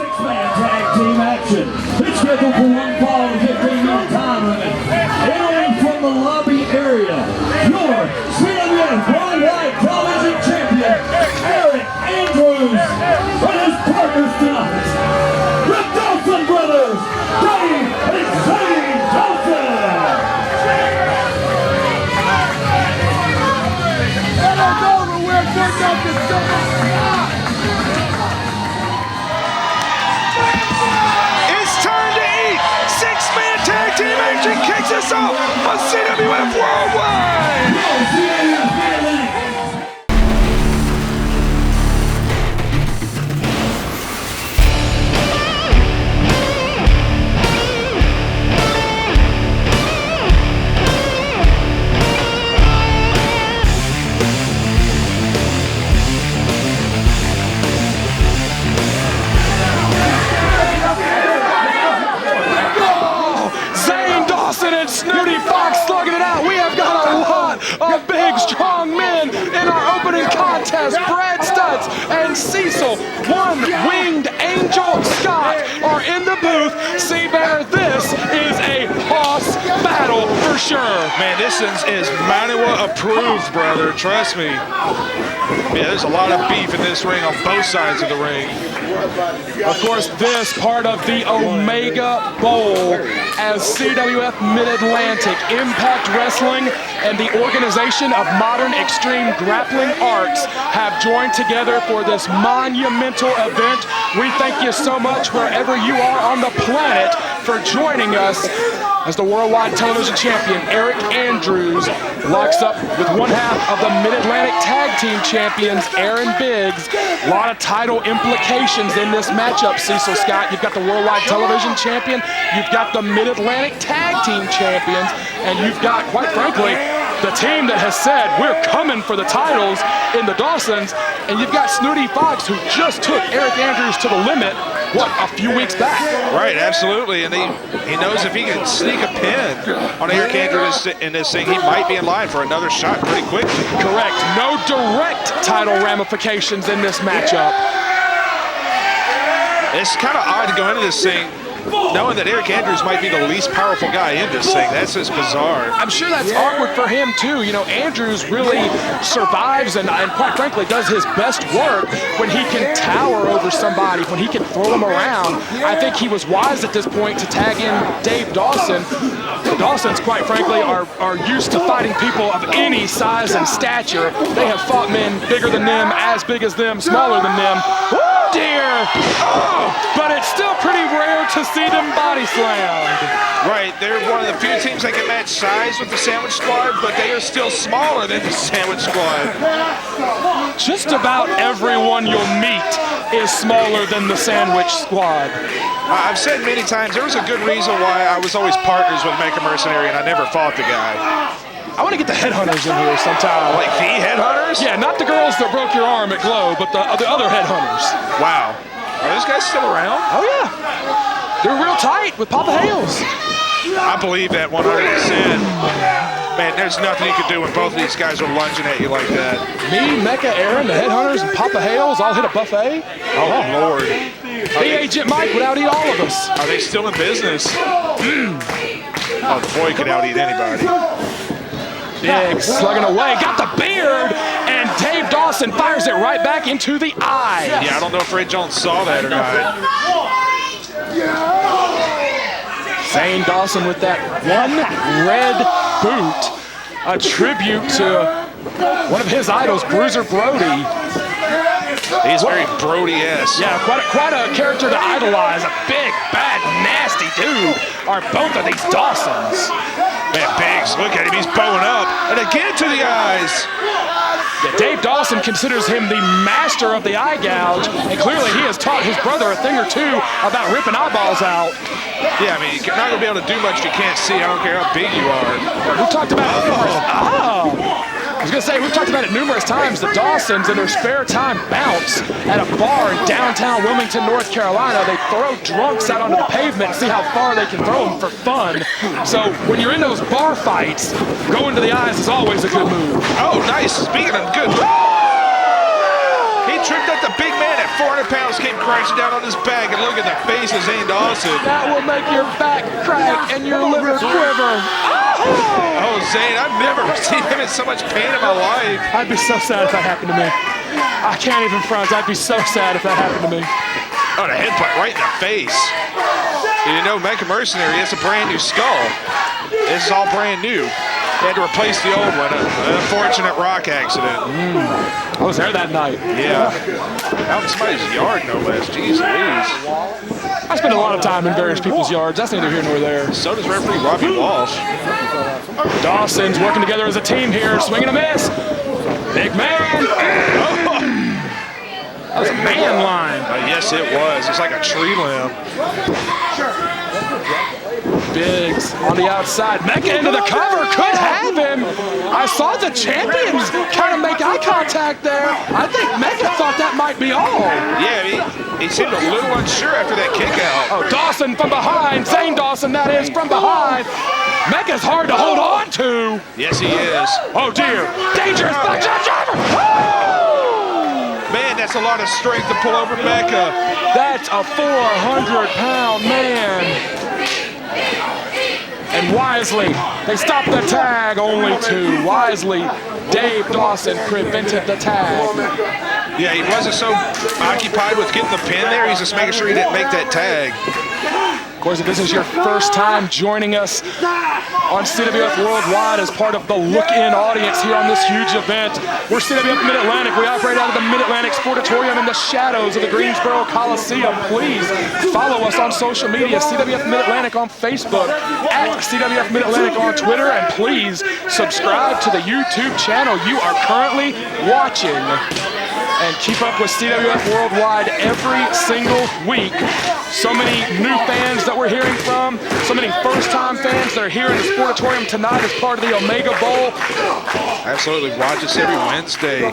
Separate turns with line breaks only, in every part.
six-man tag team action. It's scheduled for one fall to 15-minute time limit. Entering from the lobby area, your CWF Worldwide Television Champion, Aric Andrews, and his partners tonight, the Dawson brothers, Dave and Zane Dawson.
And it's over with, they're going to
Six-man tag team action kicks us off on CWF Worldwide! And Snooty Foxx slugging it out. We have got a lot of big, strong men in our opening contest. Brad Stutts and Cecil, one-winged Angel Scott, are in the booth. See there, this is a boss battle for sure.
Man, this is Maniwa approved, brother. Trust me. Yeah, there's a lot of beef in this ring on both sides of the ring.
Of course, this part of the Omega Bowl as CWF Mid-Atlantic, Impact Wrestling, and the Organization of Modern Extreme Grappling Arts have joined together for this monumental event. We thank you so much wherever you are on the planet for joining us as the Worldwide Television Champion, Aric Andrews, locks up with one half of the Mid-Atlantic Tag Team Champions, Aaron Biggs. A lot of title implications in this matchup, Cecil Scott. You've got the Worldwide Television Champion, you've got the Mid-Atlantic Tag Team Champions, and you've got, quite frankly, the team that has said, we're coming for the titles in the Dawsons, and you've got Snooty Foxx, who just took Aric Andrews to the limit, what, a few weeks back?
Right, absolutely, and he knows if he can sneak a pin on Aric Andrews in this thing, he might be in line for another shot pretty quickly.
Correct. No direct title ramifications in this matchup.
It's kind of odd to go into this thing knowing that Aric Andrews might be the least powerful guy in this thing. That's just bizarre.
I'm sure that's awkward for him too. You know, Andrews really survives and quite frankly does his best work when he can tower over somebody, when he can throw him around. I think he was wise at this point to tag in Dave Dawson. The Dawsons, quite frankly, are used to fighting people of any size and stature. They have fought men bigger than them, as big as them, smaller than them. Oh dear! Oh, but it's still pretty rare to see them body slammed.
Right, they're one of the few teams that can match size with the Sandwich Squad, but they are still smaller than the Sandwich Squad.
Just about everyone you'll meet is smaller than the Sandwich Squad.
I've said many times, there was a good reason why I was always partners with Mecha Mercenary and I never fought the guy.
I want to get the headhunters in here sometime.
Like the headhunters?
Yeah, not the girls that broke your arm at Glow, but the other headhunters.
Wow. Are those guys still around?
Oh, yeah. They're real tight with Papa Hales.
I believe that 100%. Man, there's nothing you could do when both of these guys are lunging at you like that.
Me, Mecha, Aaron, the headhunters, and Papa Hales all hit a buffet.
Oh, Lord.
Agent Mike would out-eat all of us.
Are they still in business? Oh, the boy could out-eat anybody.
Big slugging away, got the beard, and Dave Dawson fires it right back into the eye.
Yeah, I don't know if Ray Jones saw that or not.
Zane Dawson with that one red boot, a tribute to one of his idols, Bruiser Brody.
He's very Brody-esque.
Yeah, quite a character to idolize. A big, bad, nasty dude are both of these Dawsons.
Man, Biggs, look at him, he's bowing up. And again to the eyes.
Yeah, Dave Dawson considers him the master of the eye gouge, and clearly he has taught his brother a thing or two about ripping eyeballs out.
Yeah, I mean, you're not going to be able to do much you can't see. I don't care how big you are.
We've talked about it numerous I was going to say, we've talked about it numerous times. The Dawsons, in their spare time, bounce at a bar in downtown Wilmington, North Carolina. They throw drunks out onto the pavement and see how far they can throw them for fun. So when you're in those bar fights, going to the eyes is always a good move.
Oh, nice. Speaking of good. He tripped up the big man at 400 pounds, came crashing down on his back, and look at the face of Zane Dawson.
That will make your back crack and your liver quiver.
Oh, Zane, I've never seen him in so much pain in my life.
I'd be so sad if that happened to me. I can't even front. I'd be so sad if that happened to me.
Oh, the headbutt right in the face. You know, Mecha Mercenary, it's a brand new skull. This is all brand new. They had to replace the old one. An unfortunate rock accident.
I was there that night.
Yeah. Out in somebody's yard, no less. Jeez Louise.
I spend a lot of time in various people's yards. That's neither here nor there.
So does referee Robbie Walsh.
Dawson's working together as a team here. Swing and a miss. Big man. That was a man line.
Yes, it was. It's like a tree limb.
Biggs on the outside. Mecha into the cover. Could have him. I saw the champions kind of make eye contact there. I think Mecha thought that might be all.
Yeah, he seemed a little unsure after that kick out.
Oh, Dawson from behind. Zane Dawson, that is, from behind. Mecha's hard to hold on to.
Yes, he is.
Oh, dear. Dangerous back shot driver.
Man, that's a lot of strength to pull over Mecha.
That's a 400-pound man. And wisely, they stopped the tag, only two. Wisely, Dave Dawson prevented the tag.
Yeah, he wasn't so occupied with getting the pin there. He's just making sure he didn't make that tag.
Of course, if this is your first time joining us on CWF Worldwide as part of the look-in audience here on this huge event, we're CWF Mid-Atlantic. We operate out of the Mid-Atlantic Sportatorium in the shadows of the Greensboro Coliseum. Please follow us on social media, CWF Mid-Atlantic on Facebook, at CWF Mid-Atlantic on Twitter, and please subscribe to the YouTube channel you are currently watching. And keep up with CWF Worldwide every single week. So many new fans that we're hearing from, so many first-time fans that are here in the Sportatorium tonight as part of the Omega Bowl.
Absolutely, watch us every Wednesday.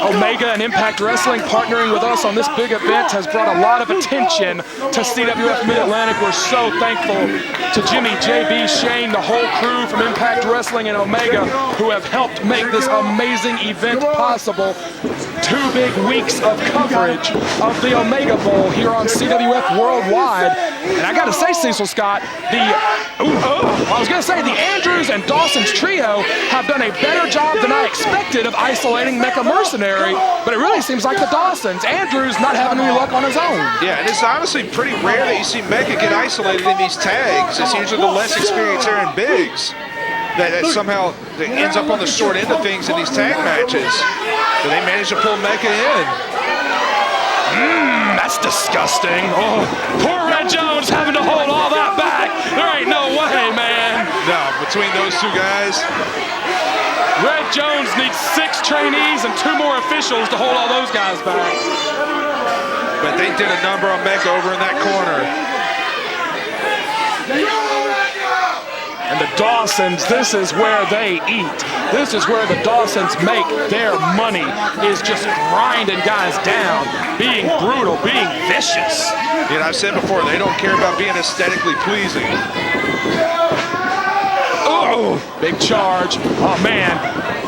Omega and Impact Wrestling partnering with us on this big event has brought a lot of attention to CWF Mid-Atlantic. We're so thankful to Jimmy, JB, Shane, the whole crew from Impact Wrestling and Omega who have helped make this amazing event possible. 2 big weeks of coverage of the Omega Bowl here on CWF Worldwide. And I gotta say, Cecil Scott, I was gonna say the Andrews and Dawson's trio have done a better job than I expected of isolating Mecha Mercenary, but it really seems like the Dawsons. Andrews not having any luck on his own.
Yeah, and it's honestly pretty rare that you see Mecha get isolated in these tags. It's usually the less experienced Aaron Biggs that somehow ends up on the short end of things in these tag matches. So they managed to pull Mecha in.
That's disgusting. Oh, poor Red Jones having to hold all that back. There ain't no way, man.
No, between those two guys.
Red Jones needs 6 trainees and 2 more officials to hold all those guys back.
But they did a number on Mecha over in that corner.
And the Dawsons, this is where they eat. This is where the Dawsons make their money, is just grinding guys down, being brutal, being vicious.
You know, I've said before, they don't care about being aesthetically pleasing.
Oh, big charge. Oh, man.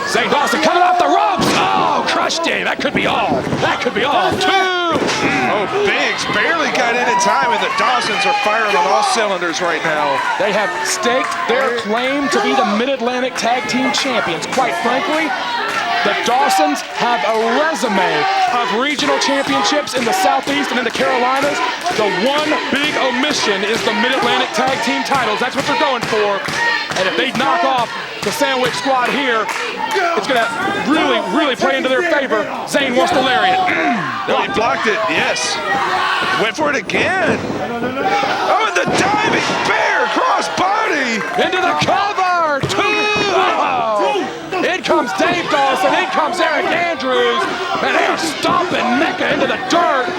Zane Dawson coming off the ropes. Oh, crushed him. That could be all. That could be all. 2.
Oh, Biggs barely got in time, and the Dawsons are firing on all cylinders right now.
They have staked their claim to be the Mid-Atlantic Tag Team Champions. Quite frankly, the Dawsons have a resume of regional championships in the Southeast and in the Carolinas. The one big omission is the Mid-Atlantic Tag Team titles. That's what they're going for. And if they knock off the Sandwich Squad here, it's going to really, really play into their favor. Zane wants the lariat.
No, he blocked it, yes. Went for it again. Oh, and the diving bear cross body.
Into the cover. 2. Oh. In comes Dave Dawson. In comes Aric Andrews. And they are stomping Mecha into the dirt.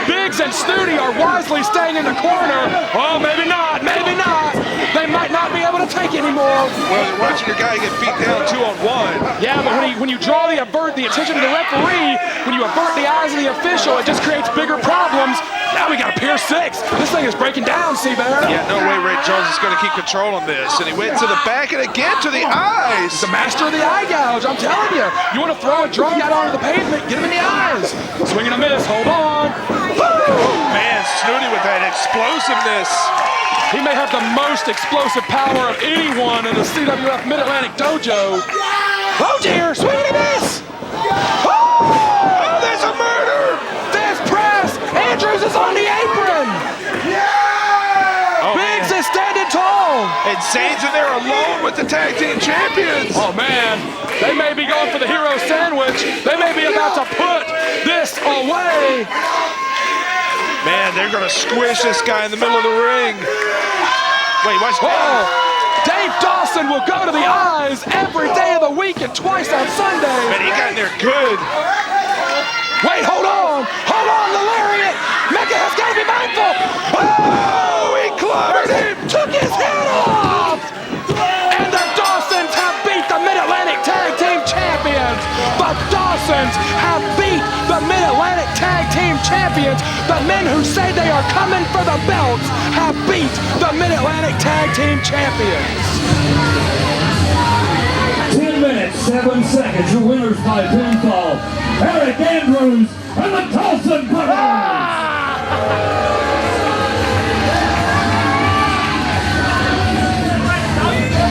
Biggs and Snooty are wisely staying in the corner. Oh, maybe not. Maybe not. they might not be able to take anymore.
Well, you're watching your guy get beat down 2-on-1.
Yeah, but when you draw the attention of the referee, when you avert the eyes of the official, it just creates bigger problems. Now we got a Pier 6. This thing is breaking down, C-Bear.
Yeah, no way Ray Jones is going to keep control on this. And he went to the back and again to the eyes.
The master of the eye gouge, I'm telling you. You want to throw a drunk out onto the pavement, get him in the eyes. Swing and a miss, hold on.
Man, Snooty with that explosiveness.
He may have the most explosive power of anyone in the CWF Mid-Atlantic dojo. Oh dear, swing and a miss.
Oh, there's a murder.
There's press. Andrews is on the apron.
Oh,
Biggs
man.
is standing tall.
And Zane's in there alone with the tag team champions.
Oh man, they may be going for the hero sandwich. They may be about to put this away.
Man, they're going to squish this guy in the middle of the ring. Wait, what's
Dave Dawson will go to the eyes every day of the week and twice on Sunday.
Man, he got in there good.
Wait, hold on, the lariat. Mecha has got to be mindful.
Oh, he clobbered him.
Took his head off. And the Dawsons have beat the Mid-Atlantic Tag Team Champions. The Dawsons have beat the Mid-Atlantic Tag Team Champions. The men who say they are coming for the belts have beat the Mid-Atlantic Tag Team Champions.
10 minutes, 7 seconds. Your winners by pinfall, Aric Andrews and the Dawson brothers.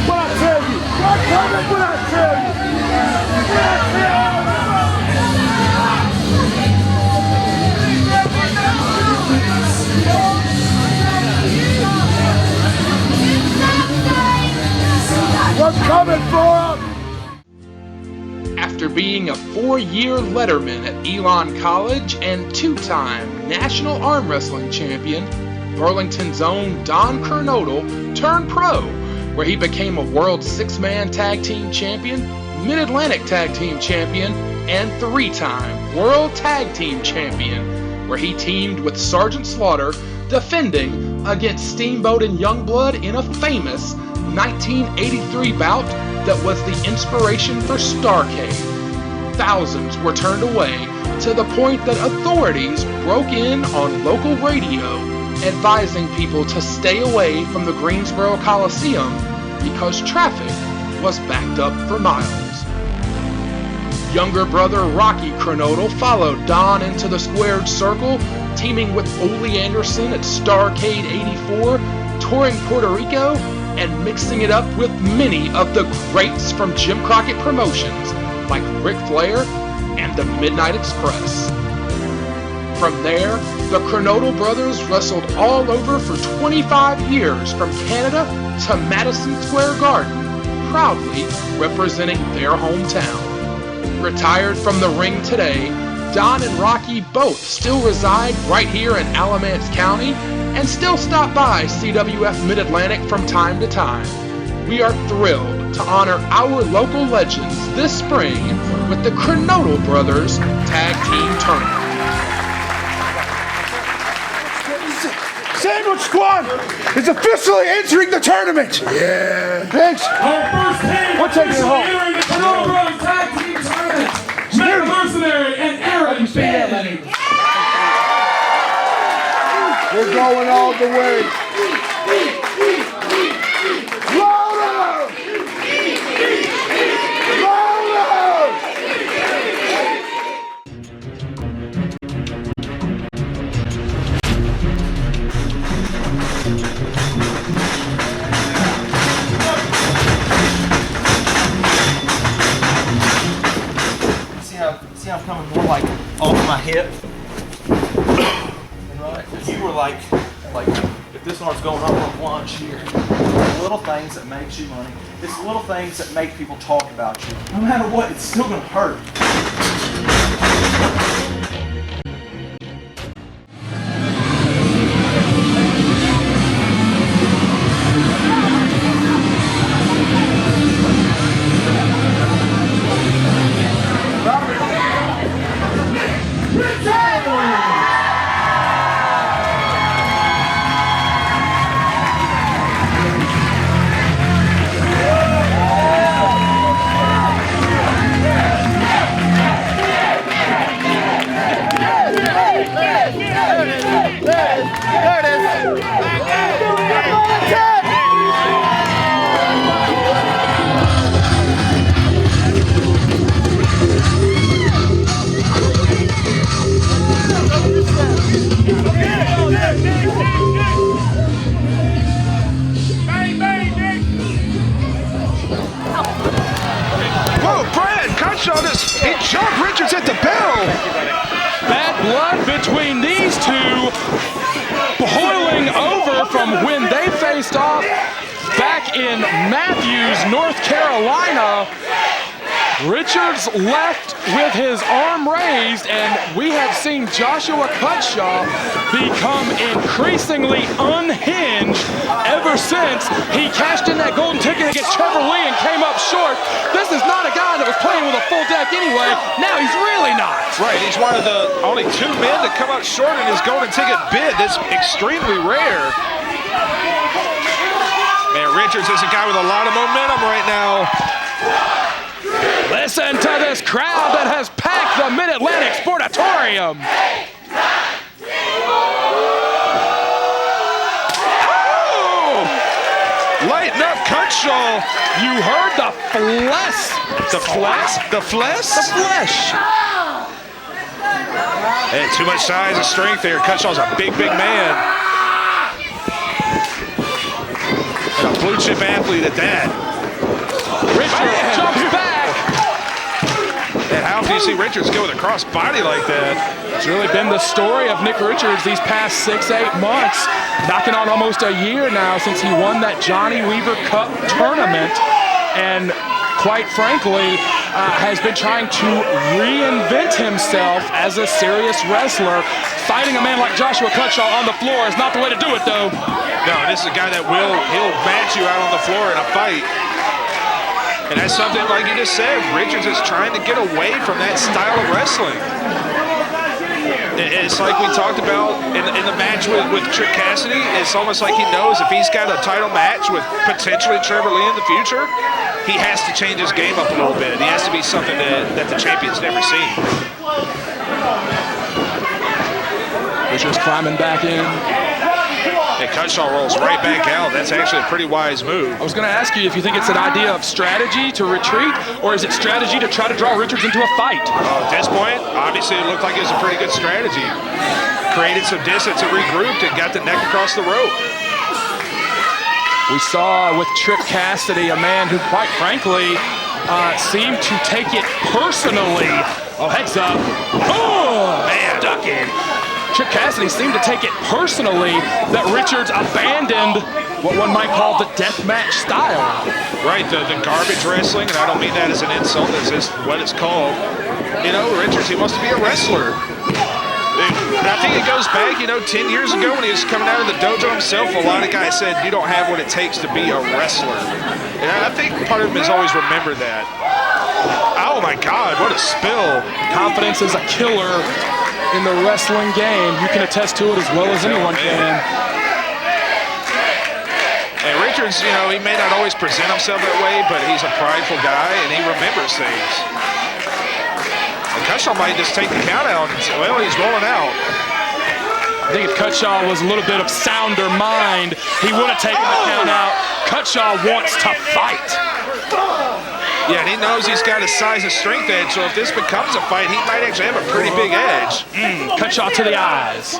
What I tell you? What I tell you? We're coming for him!
After being a 4-year letterman at Elon College and 2-time national arm wrestling champion, Burlington's own Don Kernodle turned pro, where he became a world 6-man tag team champion, Mid-Atlantic tag team champion, and 3-time world tag team champion, where he teamed with Sergeant Slaughter, defending against Steamboat and Youngblood in a famous 1983 bout that was the inspiration for Starrcade. Thousands were turned away to the point that authorities broke in on local radio, advising people to stay away from the Greensboro Coliseum because traffic was backed up for miles. Younger brother Rocky Kernodle followed Don into the squared circle, teaming with Ole Anderson at Starrcade 84, touring Puerto Rico, and mixing it up with many of the greats from Jim Crockett Promotions like Ric Flair and the Midnight Express. From there, the Kernodle brothers wrestled all over for 25 years from Canada to Madison Square Garden, proudly representing their hometown. Retired from the ring today, Don and Rocky both still reside right here in Alamance County and still stop by CWF Mid-Atlantic from time to time. We are thrilled to honor our local legends this spring with the Kernodle Brothers Tag Team Tournament.
Sandwich Squad is officially entering the tournament! Yeah! Thanks!
Our first team
We're taking it home.
entering the Kernodle Brothers Tag Team Tournament, Mecha Mercenary and Aric Andrews.
We're going all the way. Louder! Louder!
See how I'm coming more like off my hip? And right, you were like if this arm's going up on lunge here. The little things that makes you money. It's the little things that make people talk about you. No matter what, it's still gonna hurt.
There it is.
Whoa, Brad, Cutshall just, he jumped Richards at the bell.
Bad blood between these two, boiling over from when they faced off back in Matthews, North Carolina. Richards left with his arm raised, and we have seen Joshua Cutshall become increasingly unhinged ever since he cashed in that golden ticket against Trevor Lee and came up short. This is not a guy that was playing with a full deck anyway. Now he's really not.
Right, he's one of the only 2 men to come up short in his golden ticket bid. That's extremely rare. Man, Richards is a guy with a lot of momentum right now.
Listen to this crowd that has packed the Mid-Atlantic Sportatorium.
Oh! Lighten up, Cutshall.
You heard the flesh.
The flesh? The flesh?
The flesh.
Hey, too much size and strength there. Cutshall's a big, big man. And a blue chip athlete at that.
Richards jumps back.
And how can you see Richards go with a cross body like that?
It's really been the story of Nick Richards these past 6-8 months, knocking on almost a year now since he won that Johnny Weaver Cup tournament, and quite frankly, has been trying to reinvent himself as a serious wrestler. Fighting a man like Joshua Cutshall on the floor is not the way to do it, though.
No, this is a guy that he'll match you out on the floor in a fight. And that's something, like you just said, Richards is trying to get away from that style of wrestling. It's like we talked about in the match with Trick Cassidy. It's almost like he knows if he's got a title match with potentially Trevor Lee in the future, he has to change his game up a little bit. He has to be something that the champion's never seen.
Richards climbing back in.
And Cutshall rolls right back out. That's actually a pretty wise move.
I was going to ask you if you think it's an idea of strategy to retreat, or is it strategy to try to draw Richards into a fight?
At this point, obviously it looked like it was a pretty good strategy. Created some distance and regrouped and got the neck across the rope.
We saw with Trick Cassidy a man who, quite frankly, seemed to take it personally. Oh, heads up. Oh, man, ducking. Trick Cassidy seemed to take it personally that Richards abandoned what one might call the deathmatch style.
Right, the garbage wrestling, and I don't mean that as an insult, that's just what it's called. You know, Richards, he wants to be a wrestler. And I think it goes back, 10 years ago when he was coming out of the dojo himself, a lot of guys said, you don't have what it takes to be a wrestler. And I think part of him has always remembered that. Oh my God, what a spill.
Confidence is a killer in the wrestling game. You can attest to it as well as anyone can.
And Richards, he may not always present himself that way, but he's a prideful guy and he remembers things. And Cutshall might just take the count out. Well, he's rolling out.
I think if Cutshall was a little bit of sounder mind, he would have taken the count out. Cutshall wants to fight.
Yeah, and he knows he's got a size and strength edge, so if this becomes a fight, he might actually have a pretty big edge.
Cutshall to the eyes.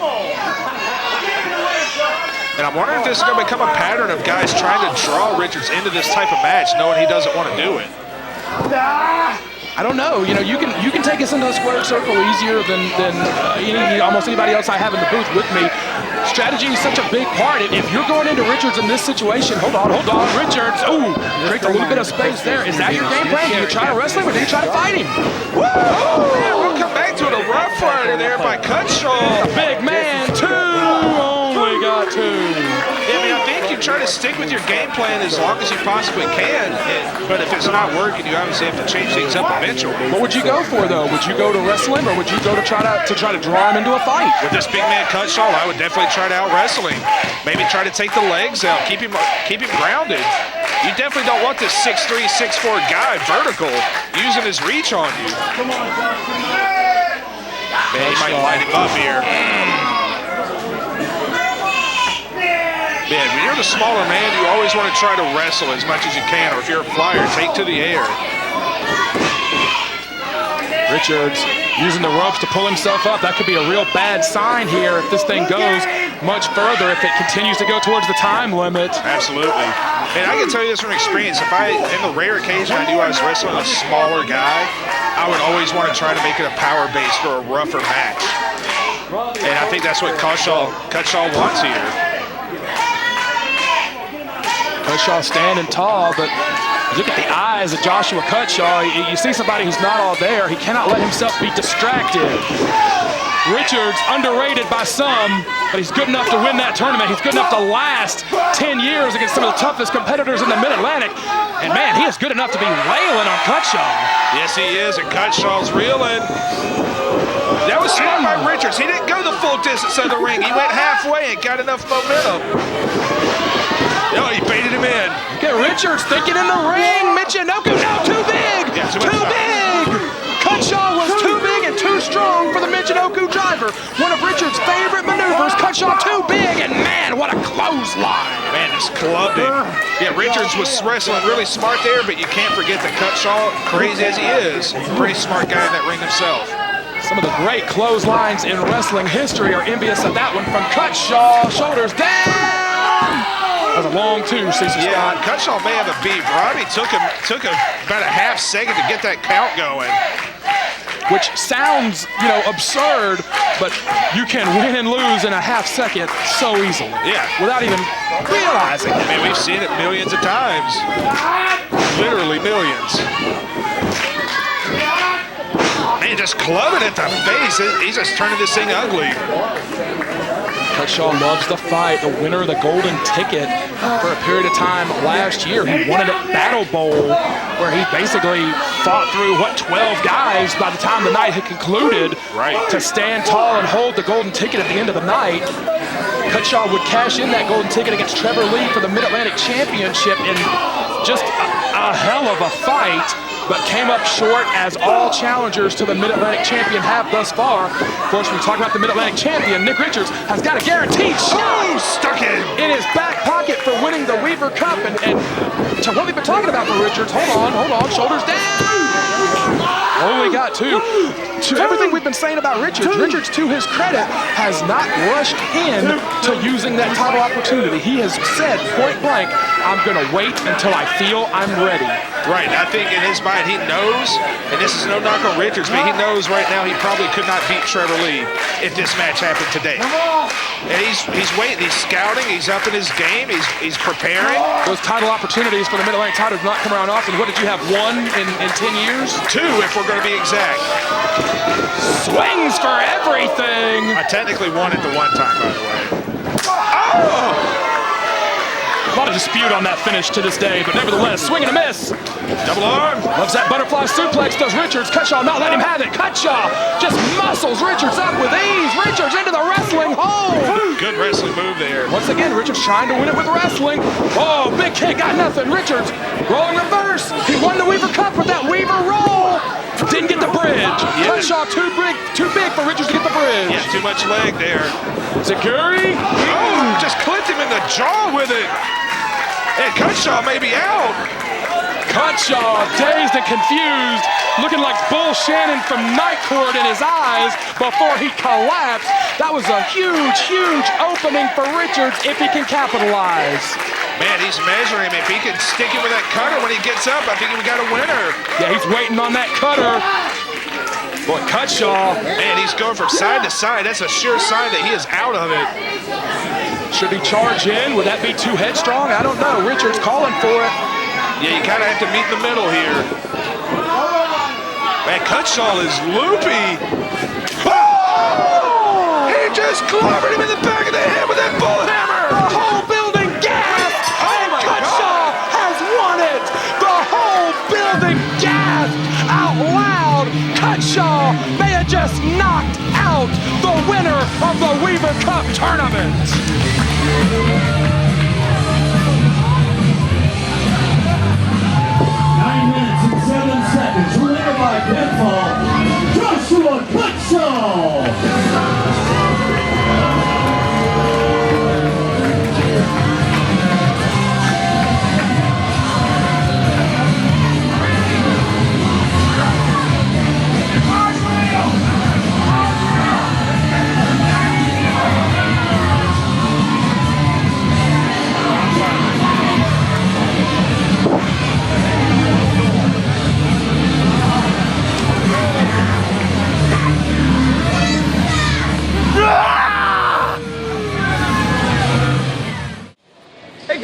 And I'm wondering if this is going to become a pattern of guys trying to draw Richards into this type of match, knowing he doesn't want to do it.
I don't know. You can take us into the square circle easier than almost anybody else I have in the booth with me. Strategy is such a big part. If you're going into Richards in this situation, hold on, Richards. Ooh, create a little bit of space there. Is that your game plan? Do you try to wrestle him or do you try to fight him?
Woo! Oh, man, we'll come back to it. A rough rider there by Cutshall.
Big man, two. Only got two.
I think you try to stick with your game plan as long as you possibly can, but if it's not working, you obviously have to change things up eventually.
What would you go for, though? Would you go to wrestle him, or would you go to try to draw him into a fight?
With this big man Cutshall, I would definitely try to out-wrestle him. Maybe try to take the legs out, keep him grounded. You definitely don't want this 6'3", 6'4" guy vertical using his reach on you. Man, he might light him up here. Man, when you're the smaller man, you always want to try to wrestle as much as you can, or if you're a flyer, take to the air.
Richards using the ropes to pull himself up. That could be a real bad sign here if this thing goes much further, if it continues to go towards the time limit.
Absolutely. And I can tell you this from experience, if in the rare occasion I knew I was wrestling a smaller guy, I would always want to try to make it a power base for a rougher match. And I think that's what Cutshall wants here.
Cutshall standing tall, but look at the eyes of Joshua Cutshall. You see somebody who's not all there. He cannot let himself be distracted. Richards, underrated by some, but he's good enough to win that tournament. He's good enough to last 10 years against some of the toughest competitors in the Mid-Atlantic. And man, he is good enough to be wailing on Cutshall.
Yes, he is, and Cutshall's reeling. That was smart by Richards. He didn't go the full distance of the ring. He went halfway and got enough momentum. No, he baited him in.
Get Richards thinking in the ring. Michinoku, no, too big.
Yeah, too
big. Cutshall was too big and too strong for the Michinoku driver. One of Richards' favorite maneuvers. Cutshall too big, and man, what a clothesline.
Man, just clubbed him. Yeah, Richards was wrestling really smart there, but you can't forget that Cutshall, crazy as he is, pretty smart guy in that ring himself.
Some of the great clotheslines in wrestling history are envious of that one from Cutshall. Shoulders down. That was a long two, Cecil Scott.
Yeah, Cutshall may have a beat. Robbie took about a half second to get that count going.
Which sounds, absurd, but you can win and lose in a half second so easily.
Yeah.
Without even realizing it.
I mean, we've seen it millions of times. Literally millions. Man, just clubbing at the face. He's just turning this thing ugly.
Cutshall loves the fight, the winner of the golden ticket for a period of time last year. He won it at Battle Bowl, where he basically fought through, 12 guys by the time the night had concluded,
right,
to stand tall and hold the golden ticket at the end of the night. Cutshall would cash in that golden ticket against Trevor Lee for the Mid-Atlantic Championship in just a hell of a fight, but came up short as all challengers to the Mid-Atlantic champion have thus far. Of course, when we talk about the Mid-Atlantic champion, Nick Richards has got a guaranteed shot
stuck
in his back pocket for winning the Weaver Cup. And to what we've been talking about for Richards, hold on, shoulders down. Only got two. To everything we've been saying about Richards, to his credit, has not rushed in to using that title opportunity. He has said point blank, I'm going to wait until I feel I'm ready.
Right, I think in his mind he knows, and this is no knock on Richards, but he knows right now he probably could not beat Trevor Lee if this match happened today. And he's waiting, he's scouting, he's up in his game, he's preparing.
Those title opportunities for the Mid-Atlantic title do not come around often. What did you have, one in 10 years?
Two, if we're going to be exact.
Swings for everything.
I technically won it the one time, by the way. Oh!
A lot of dispute on that finish to this day, but nevertheless, swing and a miss.
Double arm.
Loves that butterfly suplex, does Richards. Cutshall not letting him have it. Cutshall just muscles Richards up with ease. Richards into the wrestling hold.
Good wrestling move there.
Once again, Richards trying to win it with wrestling. Oh, big kick, got nothing. Richards rolling reverse. He won the Weaver Cup with that Weaver roll. Didn't get the bridge.
Yeah.
Cutshall too big for Richards to get the bridge.
Yeah, too much leg there.
Security.
Oh, just clipped him in the jaw with it. And Cutshall may be out.
Cutshall, dazed and confused, looking like Bull Shannon from Night Court in his eyes before he collapsed. That was a huge, huge opening for Richards if he can capitalize.
Man, he's measuring him. If he can stick him with that cutter when he gets up, I think we got a winner.
Yeah, he's waiting on that cutter. Boy, Cutshall.
Man, he's going from side to side. That's a sure sign that he is out of it.
Should he charge in? Would that be too headstrong? I don't know. Richards calling for it.
Yeah, you kind of have to meet in the middle here. Man, Cutshall is loopy. Oh! He just clobbered him in the back of the head with that bull hammer.
The whole building gasped. And Cutshall has won it. The whole building gasped out loud. Cutshall may have just knocked out the winner of the Weaver Cup tournament.
9 minutes and 7 seconds, winner by pinfall, Joshua Cutshall.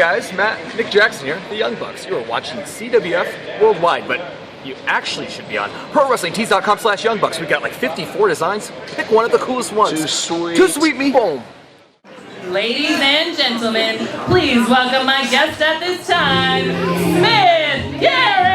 guys, Nick Jackson here, the Young Bucks. You are watching CWF Worldwide, but you actually should be on ProWrestlingTees.com/YoungBucks. We've got like 54 designs. Pick one of the coolest ones.
Too sweet.
Too sweet me. Boom.
Ladies and gentlemen, please welcome my guest at this time, Smith Garrett!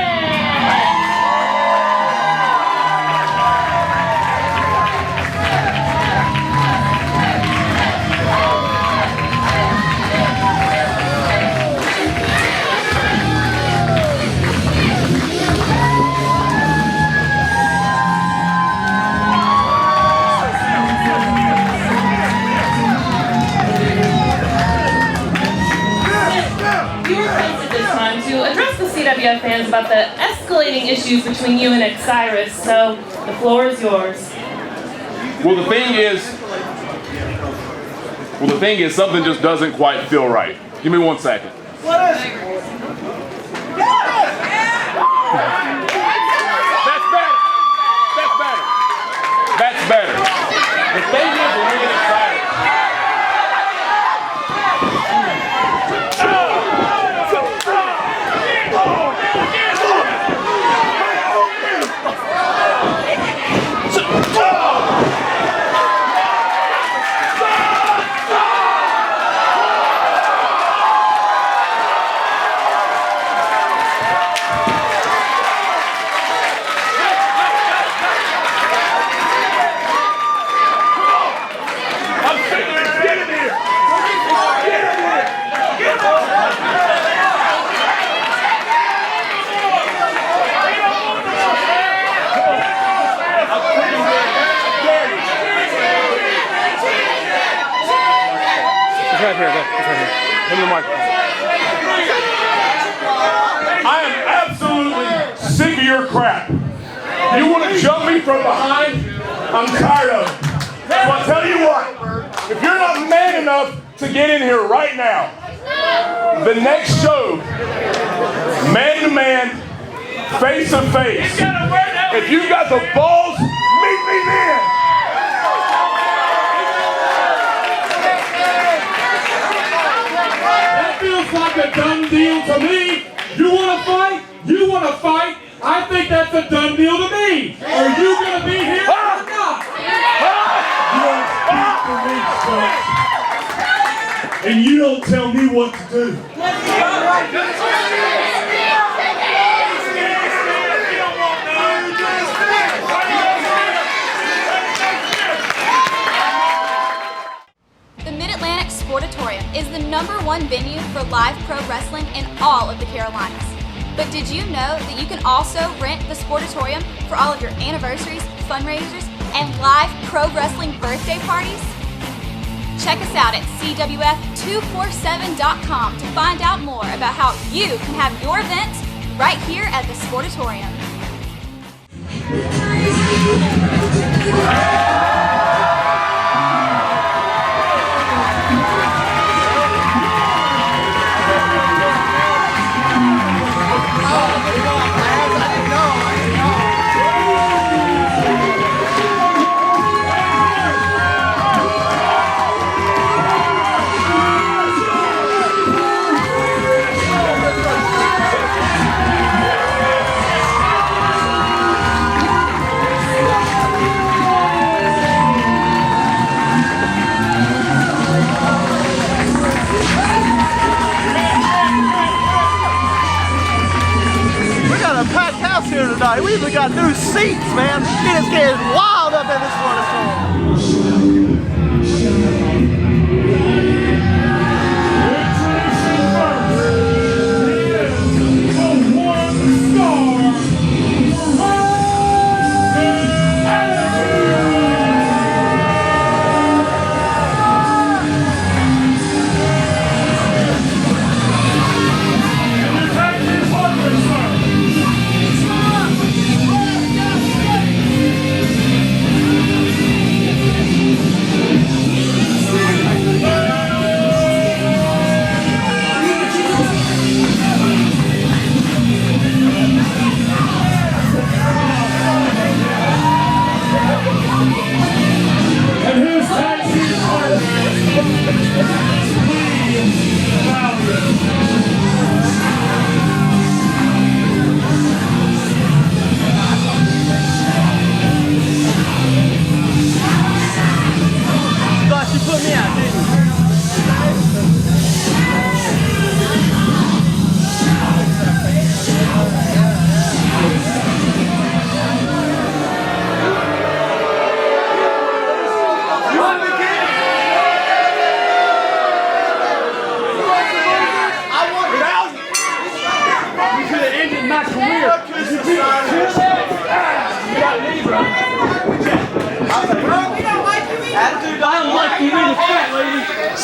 To address the CWF fans about the escalating issues between you and Osiris, so the floor is yours.
Well, the thing is, something just doesn't quite feel right. Give me 1 second.
What is it?
That's better. That's better. That's better. The thing is, when we get excited. I am absolutely sick of your crap. You want to jump me from behind? I'm tired of it. So I tell you what, if you're not man enough to get in here right now, the next show, man to man, face to face, if you got the balls, meet me then.
Feels like a done deal to me. You want to fight? You want to fight? I think that's a done deal to me. Are you going to be here or not? You don't speak for me, Stutts. And you don't tell me what to do.
The Mid-Atlantic Sportatorium is the #1 venue for live pro wrestling in all of the Carolinas. But did you know that you can also rent the Sportatorium for all of your anniversaries, fundraisers, and live pro wrestling birthday parties? Check us out at CWF247.com to find out more about how you can have your events right here at the Sportatorium.
Here tonight. We even got new seats, man. It is getting wild up in this one.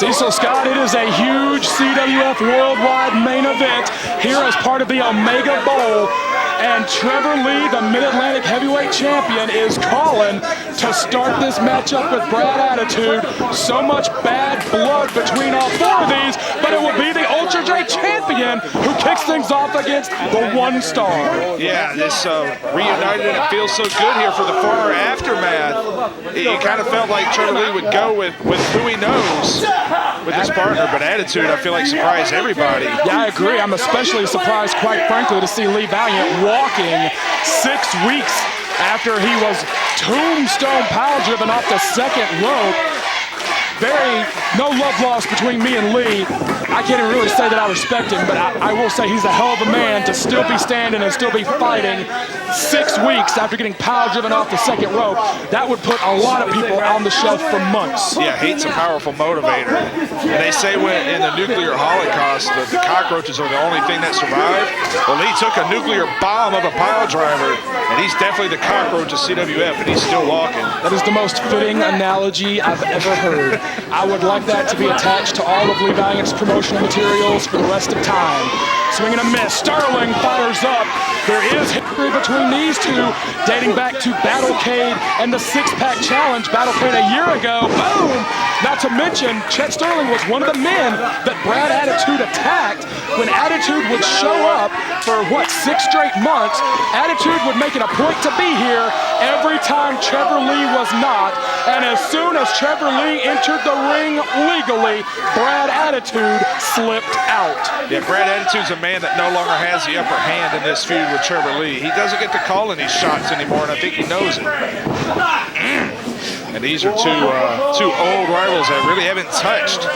Cecil Scott, it is a huge CWF Worldwide main event here as part of the Omega Bowl. And Trevor Lee, the Mid-Atlantic Heavyweight Champion, is calling to start this matchup with Brad Attitude. So much bad blood between all four of these, but it will be the Ultra J Champion who kicks things off against the One Star.
Yeah, this reunited, and it feels so good here for the former Aftermath. It kind of felt like Trevor Lee would go with who he knows with his partner, but Attitude, I feel like, surprised everybody.
Yeah, I agree. I'm especially surprised, quite frankly, to see Lee Valiant walking 6 weeks after he was tombstone power driven off the second rope. No love lost between me and Lee. I can't even really say that I respect him, but I will say he's a hell of a man to still be standing and still be fighting 6 weeks after getting power driven off the second rope. That would put a lot of people on the shelf for months.
Yeah, hate's a powerful motivator. And they say when in the nuclear holocaust, the cockroaches are the only thing that survived. Well, Lee took a nuclear bomb of a pile driver, and he's definitely the cockroach of CWF, and he's still walking.
That is the most fitting analogy I've ever heard. I would like that to be attached to all of Lee Valiant's promotional materials for the rest of time. Swing and a miss. Sterling fires up. There is history between these two, dating back to Battlecade and the six-pack challenge. Battlecade a year ago. Boom! Not to mention, Chet Sterling was one of the men that Brad Attitude attacked when Attitude would show up for, 6 straight months. Attitude would make it a point to be here every time Trevor Lee was not. And as soon as Trevor Lee entered the ring legally, Brad Attitude slipped out.
Yeah, Brad Attitude's a man that no longer has the upper hand in this feud with Trevor Lee. He doesn't get to call any shots anymore, and I think he knows it. And these are two old rivals that really haven't touched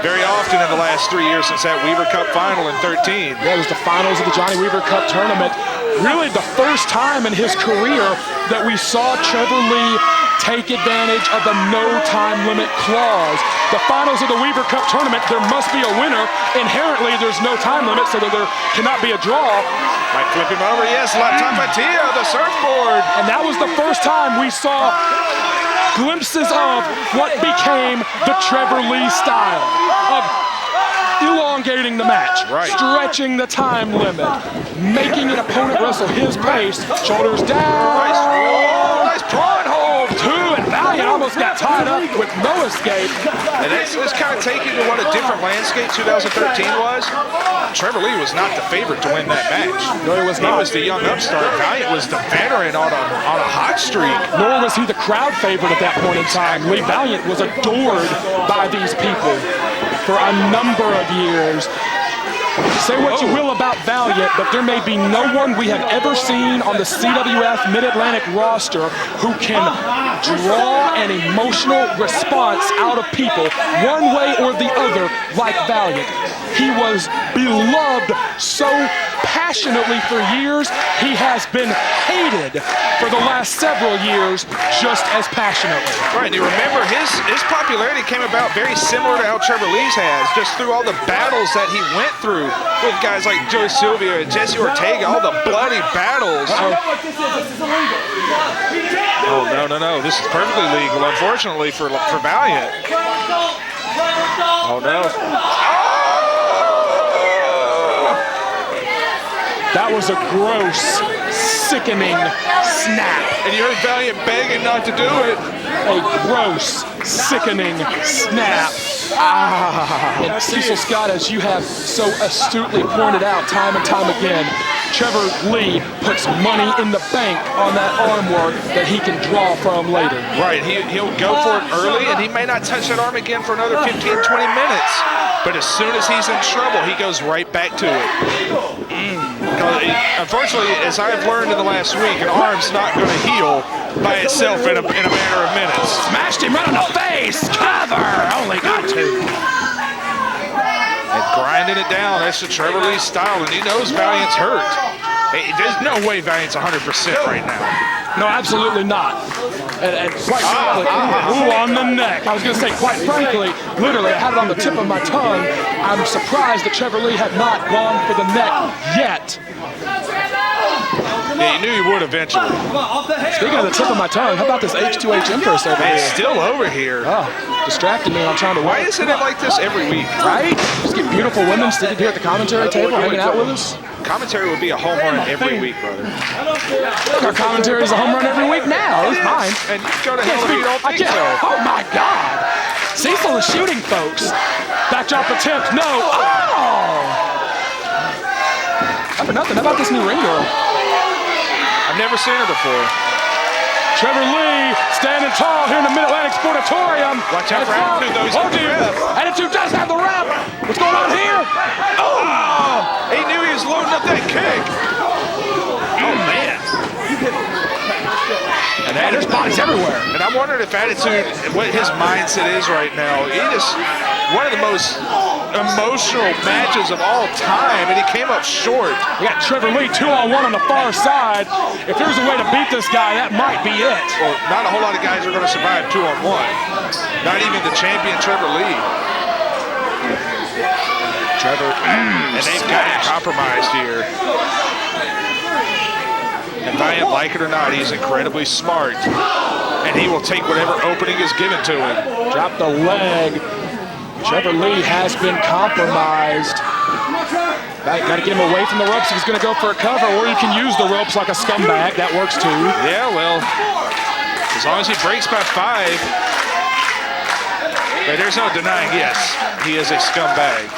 very often in the last 3 years since that Weaver Cup final in 13.
Yeah, it was the finals of the Johnny Weaver Cup tournament. Really the first time in his career that we saw Trevor Lee take advantage of the no time limit clause. The finals of the Weaver Cup tournament, there must be a winner. Inherently, there's no time limit, so that there cannot be a draw.
Might flip him over, yes, La Tapatia, the surfboard.
And that was the first time we saw glimpses of what became the Trevor Lee style of elongating the match, stretching the time limit, making an opponent wrestle his pace, shoulders down.
Nice prawn hold.
And Valiant almost got tied up with no escape.
And it's kind of taking to what a different landscape 2013 was. Trevor Lee was not the favorite to win that match.
No, he was not.
He was the young upstart. Valiant was the veteran on a hot streak.
Nor was he the crowd favorite at that point in time. Lee Valiant was adored by these people for a number of years. Say what you will about Valiant, but there may be no one we have ever seen on the CWF Mid-Atlantic roster who can draw an emotional response out of people one way or the other like Valiant. He was beloved so passionately for years. He has been hated for the last several years just as passionately.
Right, and you remember his popularity came about very similar to how Trevor Lee's has, just through all the battles that he went through with guys like Joe Sylvia and Jesse Ortega, all the bloody battles. Oh, no, this is perfectly legal, unfortunately, for Valiant. Oh, no.
That was a gross, sickening snap.
And you heard Valiant begging not to do it.
A gross, sickening snap. And Cecil Scott, as you have so astutely pointed out time and time again, Trevor Lee puts money in the bank on that arm work that he can draw from later.
Right, he'll go for it early, and he may not touch that arm again for another 15, 20 minutes. But as soon as he's in trouble, he goes right back to it. Unfortunately, as I've learned in the last week, an arm's not going to heal by itself in a matter of minutes.
Smashed him right on the face. Cover. Only got two.
And grinding it down. That's the Trevor Lee style, and he knows Valiant's hurt. Hey, there's no way Valiant's 100% right now.
No, absolutely not. And quite frankly, ooh, on the neck. I was going to say, quite frankly, literally, I had it on the tip of my tongue. I'm surprised that Trevor Lee had not gone for the neck yet.
Yeah, you knew he would eventually.
Speaking of the tip of my tongue, how about this H2H Empress over
Man,
here?
still over here.
Oh, distracting me. I'm trying to
Why
wait.
isn't it like this every week?
Right? Just get beautiful women sitting here at the commentary table, hanging out with us.
Commentary would be a home run every week, brother.
Our commentary is a home run every week now. It's mine.
And you go to hell if you don't think so.
Oh my God! Cecil is shooting, folks. Backdrop attempt. No. Oh! Not for nothing. How about this new ring girl?
I've never seen her before.
Trevor Lee standing tall here in the Mid-Atlantic Sportatorium.
Watch out for Attitude, though. He's
Oh,
got the
dear.
rep.
Attitude does have the rep. What's going on here?
Oh! He knew he was loading up that kick. Oh, man.
And there's bodies everywhere.
And I'm wondering if Attitude, what his mindset is right now. He just, one of the most emotional matches of all time, and he came up short.
We got Trevor Lee 2-on-1 on the far side. If there's a way to beat this guy, that might be it.
Well, not a whole lot of guys are going to survive 2-on-1. Not even the champion Trevor Lee. Trevor, and they've got him compromised here. And Valiant, like it or not, he's incredibly smart. And he will take whatever opening is given to him.
Drop the leg. Trevor Lee has been compromised. Got to get him away from the ropes if he's going to go for a cover, or you can use the ropes like a scumbag. That works too.
Yeah, well, as long as he breaks by 5. But there's no denying, yes, he is a scumbag.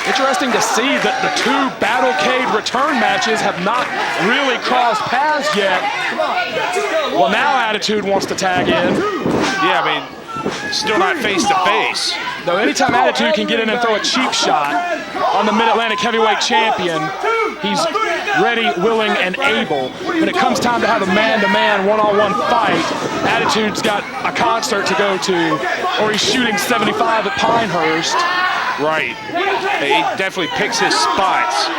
Interesting to see that the 2 Battlecade return matches have not really crossed paths yet. Well, now Attitude wants to tag in.
Yeah, I mean, still not face to face.
Though anytime Attitude can get in and throw a cheap shot on the Mid-Atlantic heavyweight champion, he's ready, willing, and able. When it comes time to have a man-to-man, one-on-one fight, Attitude's got a concert to go to, or he's shooting 75 at Pinehurst.
Right. He definitely picks his spots.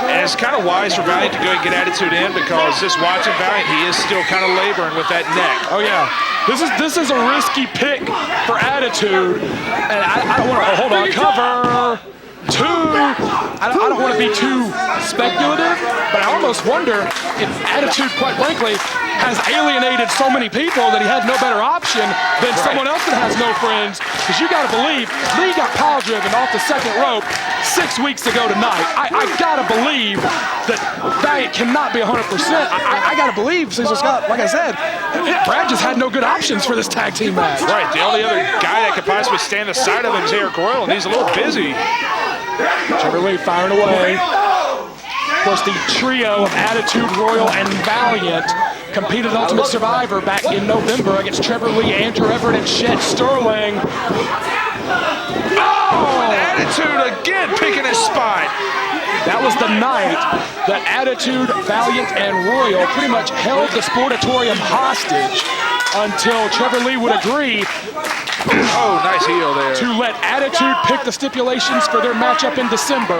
And it's kind of wise for Valiant to go and get Attitude in, because just watching Valiant, he is still kind of laboring with that neck.
Oh yeah, this is a risky pick for Attitude, and I don't want to hold on. Cover 2. I don't want to be too speculative, but I almost wonder if Attitude, quite frankly, has alienated so many people that he had no better option than someone else that has no friends. Because you got to believe Lee got pile driven off the second rope 6 weeks ago tonight. I got to believe that Valiant cannot be 100%. I got to believe Cecil Scott, like I said, Brad just had no good options for this tag team match.
Right, the only other guy that could possibly stand aside of him is Arik Royal, and he's a little busy.
Trevor Lee firing away. Of course, the trio of Attitude, Royal, and Valiant competed Ultimate Survivor back in November against Trevor Lee, Andrew Everett, and Chet Sterling.
Oh, and Attitude again picking his spot.
That was the night that Attitude, Valiant, and Royal pretty much held the Sportatorium hostage until Trevor Lee would agree
Oh, nice heel there.
to let Attitude pick the stipulations for their matchup in December.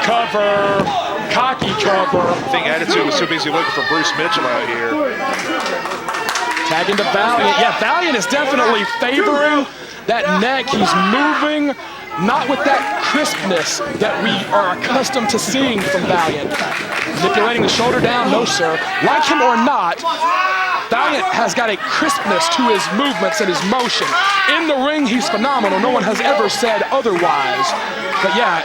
Cover, cocky cover.
I think Attitude was too busy looking for Bruce Mitchell out here.
Tagging to Valiant. Yeah, Valiant is definitely favoring that neck. He's moving, not with that crispness that we are accustomed to seeing from Valiant. Manipulating the shoulder down, no sir. Like him or not, Valiant has got a crispness to his movements and his motion. In the ring, he's phenomenal. No one has ever said otherwise. But yeah,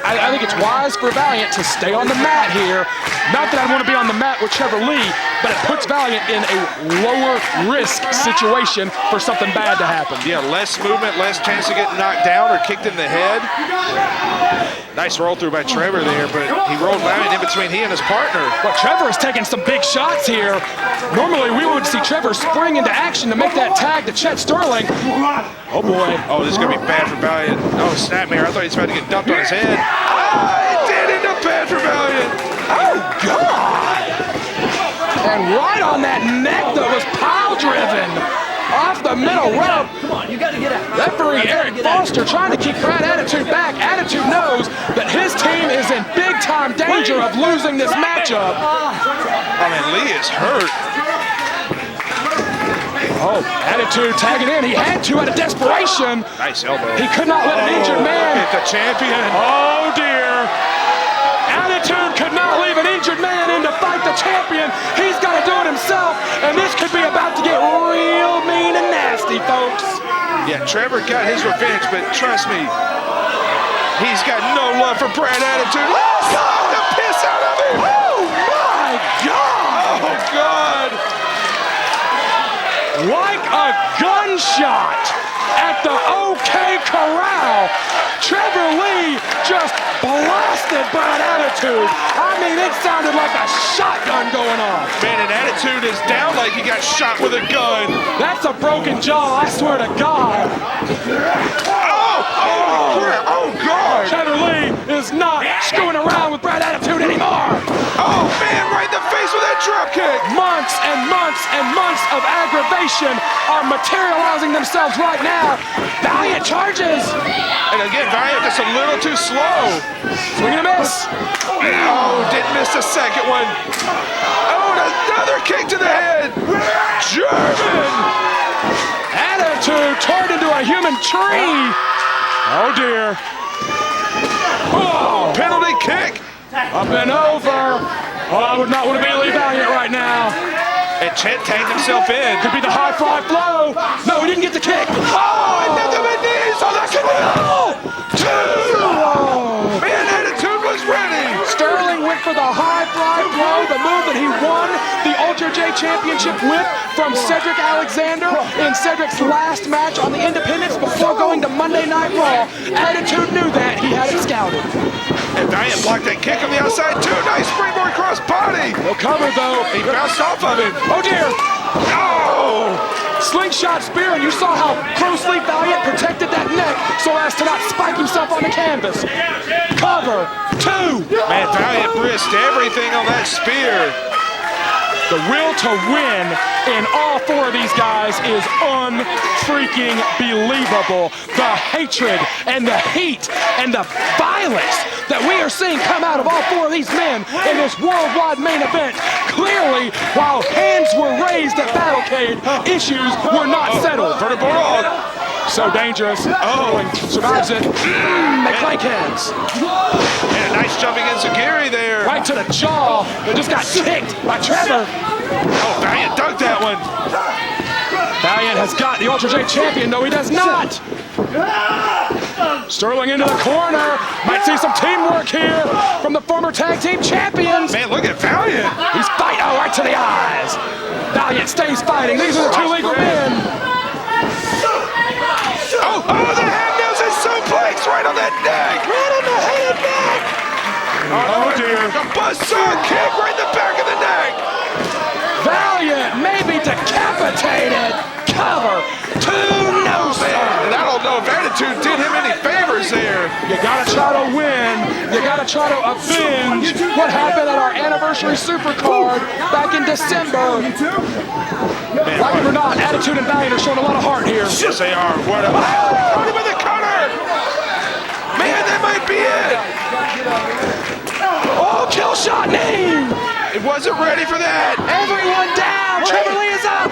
I think it's wise for Valiant to stay on the mat here. Not that I want to be on the mat with Trevor Lee, but it puts Valiant in a lower risk situation for something bad to happen.
Yeah, less movement, less chance to get knocked down or kicked in the head. Nice roll through by Trevor there, but he rolled Valiant in between he and his partner.
But Trevor is taking some big shots here. Normally we would see Trevor spring into action to make that tag to Chet Sterling. Oh boy.
Oh, this is going to be bad for Valiant. Oh, snapmare. I thought he was about to get dumped on his head. Oh, it did end up bad for Valiant.
Oh, God! And right on that neck that was pile driven off the middle rope.
Come on, you got to get out.
Referee Eric Foster trying to keep Brad Attitude back. Attitude knows that his team is in big-time danger of losing this matchup.
I mean, Lee is hurt.
Oh, Attitude tagging in. He had to out of desperation.
Nice elbow.
He could not let an injured man
hit the champion.
Oh, dear. Attitude could not leave an injured man in to fight the champion. He's got to do it himself, and this could be about to get real mean and nasty, folks.
Yeah, Trevor got his revenge, but trust me, he's got no love for Brad Attitude. Oh, God, the piss out of him!
Oh, my God!
Oh, God!
Like a gunshot at the OK Corral, Trevor Lee just blasted Brad Attitude. I mean, it sounded like a shotgun going off.
Man, and Attitude is down like he got shot with a gun.
That's a broken jaw, I swear to God.
Oh, God!
Trevor Lee is not screwing around with Brad Attitude anymore.
Oh, man, right in the face with that drop kick.
Months and months and months of aggravation are materializing themselves right now. Valiant charges.
And again, Valiant just a little too slow.
Swing and a miss.
Oh, didn't miss the second one. Oh, and another kick to the head. German.
Attitude turned into a human tree. Oh, dear.
Oh, penalty kick.
Up and over. Oh, I would not want to be Lee Valiant right now.
And Chet tagged himself in.
Could be the high fly flow. No, he didn't get the kick.
Oh, and nothing but knees. Oh, that's a
Oh.
Man, Attitude was ready.
Sterling went for the high fly blow, the move that he won the Ultra J Championship with from Cedric Alexander in Cedric's last match on the Independents before going to Monday Night Raw. Attitude knew that. He had it scouted.
And Valiant blocked that kick on the outside too. Nice springboard cross body.
No cover though.
He bounced off of him.
Oh dear.
Oh!
Slingshot spear, and you saw how closely Valiant protected that neck so as to not spike himself on the canvas. Cover, two.
Man, Valiant risked everything on that spear.
The will to win in all four of these guys is unfreaking believable. The hatred and the heat and the violence that we are seeing come out of all four of these men in this worldwide main event. Clearly, while hands were raised at Battlecade, issues were not settled.
Vertical roll.
So dangerous. Oh, and survives it. They clank hands.
And a nice jumping enziguri there.
Right to the jaw. They just got kicked by Trevor.
Oh, Valiant dug that one.
Valiant has got the Ultra J champion. No, he does not. Sterling into the corner. Might see some teamwork here from the former tag team champions.
Man, look at Valiant.
He's fighting. Oh, right to the eyes. Valiant stays fighting. These are the two legal men.
Oh, the hand nails and suplex right on that neck.
Right on the head and neck.
Oh, dear. A buzzsaw kick right in the back of the neck.
Valiant may be decapitated. Cover. Two no
Man, and I don't know if Attitude did him any favors there.
You gotta try to win. You gotta try to avenge what happened at our anniversary supercard back in December. Like it or not, Attitude and Valiant are showing a lot of heart here.
Yes, they are. What a... Oh, him in the corner. Man, that might be it.
Oh, kill shot name.
It wasn't ready for that.
Everyone down. Trevor Lee is up.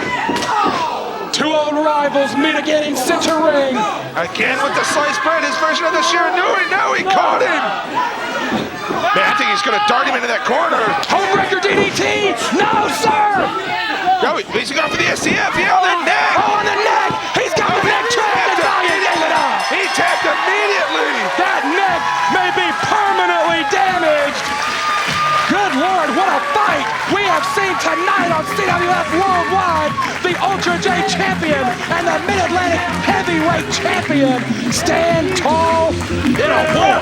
Two old rivals meet again in center ring.
Again with the sliced bread, his version of the Shiranui. No, he caught him. Man, I think he's going to dart him into that corner.
Homebreaker DDT. No, sir.
No, he's going for the SCF. Yeah, on the neck.
Oh, on the neck. He's got the neck trapped.
He tapped immediately.
That neck may be permanently damaged. Good Lord, what a fight we have seen tonight on CWF Worldwide. The Ultra J champion and the Mid-Atlantic heavyweight champion stand tall in a war.